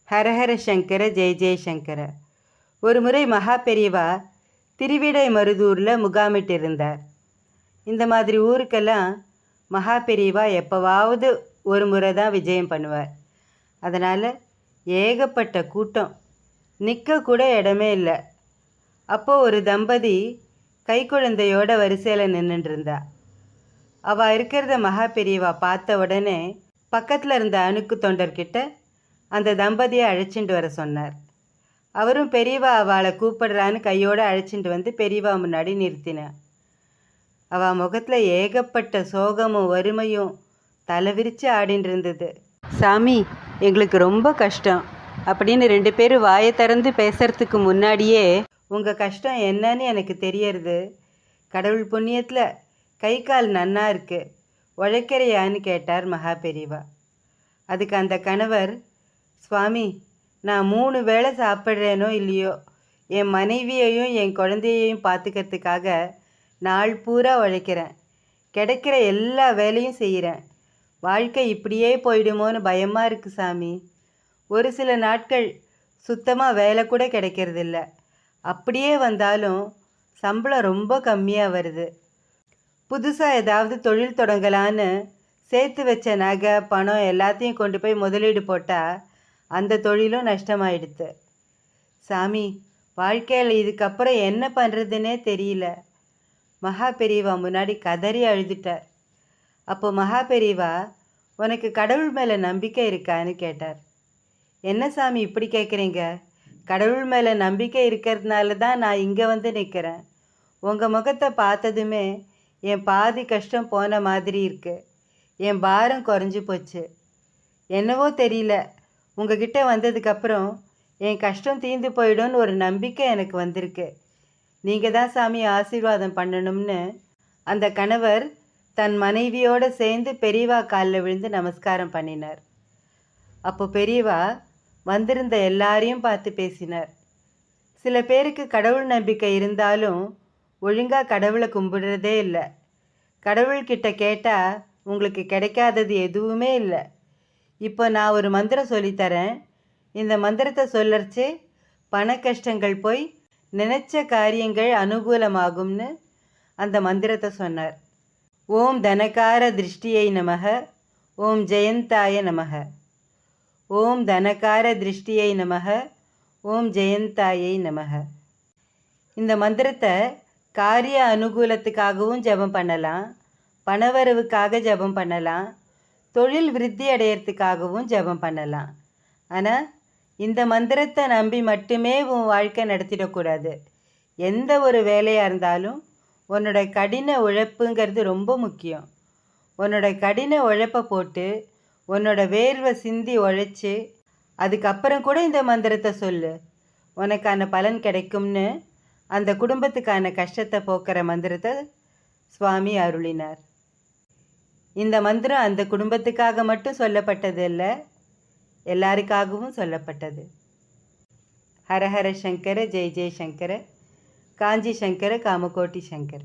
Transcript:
ஹரஹர சங்கர ஜெய ஜெயசங்கர. ஒரு முறை மகா பெரியவா திருவிடைமருதூரில் முகாமிட்டிருந்தார். இந்த மாதிரி ஊருக்கெல்லாம் மகா பெரியவா எப்போவாவது ஒரு முறை தான் விஜயம் பண்ணுவார். அதனால் ஏகப்பட்ட கூட்டம், நிற்க கூட இடமே இல்லை. அப்போது ஒரு தம்பதி கைக்குழந்தையோட வரிசையில் நின்றுட்டுருந்தா. அவள் இருக்கிறத மகா பெரியவா பார்த்த உடனே பக்கத்தில் இருந்த அணுக்கு தொண்டர்கிட்ட அந்த தம்பதியை அழைச்சிட்டு வர சொன்னார். அவரும் பெரியவா அவளை கூப்பிடுறான்னு கையோடு அழைச்சிட்டு வந்து பெரியவா முன்னாடி நிறுத்தினார். அவள் முகத்தில் ஏகப்பட்ட சோகமும் வறுமையும் தலை விரித்து ஆடின்னு இருந்தது. சாமி, எங்களுக்கு ரொம்ப கஷ்டம் அப்படின்னு ரெண்டு பேரும் வாயை திறந்து பேசுறதுக்கு முன்னாடியே உங்கள் கஷ்டம் என்னன்னு எனக்கு தெரியறது. கடவுள் புண்ணியத்தில் கை கால் நன்னா இருக்கு, உழைக்கிறையான்னு கேட்டார் மகா பெரியவா. அதுக்கு அந்த கணவர், சுவாமி, நான் 3 வேளை சாப்பிட்றேனோ இல்லையோ, என் மனைவியையும் என் குழந்தையையும் பார்த்துக்கிறதுக்காக நாள் பூரா உழைக்கிறேன், கிடைக்கிற எல்லா வேலையும் செய்கிறேன். வாழ்க்கை இப்படியே போயிடுமோன்னு பயமாக இருக்குது சாமி. ஒரு சில நாட்கள் சுத்தமாக வேலை கூட கிடைக்கிறதில்ல. அப்படியே வந்தாலும் சம்பளம் ரொம்ப கம்மியாக வருது. புதுசாக ஏதாவது தொழில் தொடங்கலான்னு சேர்த்து வச்ச நகை பணம் எல்லாத்தையும் கொண்டு போய் முதலீடு போட்டால் அந்த தொழிலும் நஷ்டமாயிடுது. சாமி, வாழ்க்கையில் இதுக்கப்புறம் என்ன பண்ணுறதுன்னே தெரியல. மகா பெரியவா முன்னாடி கதறி அழுதுட்டார். அப்போ மகா பெரியவா, உனக்கு கடவுள் மேலே நம்பிக்கை இருக்கான்னு கேட்டார். என்ன சாமி இப்படி கேட்குறீங்க? கடவுள் மேலே நம்பிக்கை இருக்கிறதுனால தான் நான் இங்கே வந்து நிற்கிறேன். உங்கள் முகத்தை பார்த்ததுமே என் பாதி கஷ்டம் போன மாதிரி இருக்குது. என் பாரம் குறைஞ்சி போச்சு. என்னவோ தெரியல, உங்ககிட்ட வந்ததுக்கப்புறம் என் கஷ்டம் தீர்ந்து போயிடும்னு ஒரு நம்பிக்கை எனக்கு வந்திருக்கு. நீங்கள் தான் சாமி ஆசீர்வாதம் பண்ணணும்னு அந்த கணவர் தன் மனைவியோடு சேர்ந்து பெரியவா காலில் விழுந்து நமஸ்காரம் பண்ணினார். அப்போ பெரியவா வந்திருந்த எல்லாரையும் பார்த்து பேசினார். சில பேருக்கு கடவுள் நம்பிக்கை இருந்தாலும் ஒழுங்காக கடவுளை கும்பிடுறதே இல்லை. கடவுள்கிட்ட கேட்டால் உங்களுக்கு கிடைக்காதது எதுவுமே இல்லை. இப்போ நான் ஒரு மந்திரம் சொல்லித்தரேன். இந்த மந்திரத்தை சொல்லறச்சே பண கஷ்டங்கள் போய் நினைச்ச காரியங்கள் அனுகூலமாகும்னு அந்த மந்திரத்தை சொன்னார். ஓம் தனகார திருஷ்டியை நமக, ஓம் ஜெயந்தாய நமக. ஓம் தனகார திருஷ்டியை நமக, ஓம் ஜெயந்தாயை நமக. இந்த மந்திரத்தை காரிய அனுகூலத்துக்காகவும் ஜெபம் பண்ணலாம், பணவரவுக்காக ஜெபம் பண்ணலாம், தொழில் விருத்தி அடையிறதுக்காகவும் ஜெபம் பண்ணலாம். ஆனால் இந்த மந்திரத்தை நம்பி மட்டுமே உன் வாழ்க்கை நடத்திடக்கூடாது. எந்த ஒரு வேலையாக இருந்தாலும் உன்னோட கடின உழைப்புங்கிறது ரொம்ப முக்கியம். உன்னோட கடின உழைப்பை போட்டு உன்னோட வேர்வை சிந்தி உழைச்சி அதுக்கப்புறம் கூட இந்த மந்திரத்தை சொல்லு, உனக்கான பலன் கிடைக்கும்னு அந்த குடும்பத்துக்கான கஷ்டத்தை போக்குற மந்திரத்தை சுவாமி அருளினார். இந்த மந்திரம் அந்த குடும்பத்துக்காக மட்டும் சொல்லப்பட்டது இல்லை, எல்லாருக்காகவும் சொல்லப்பட்டது. ஹரஹர சங்கர ஜெய ஜெயசங்கர. காஞ்சி சங்கர காமகோட்டி சங்கர.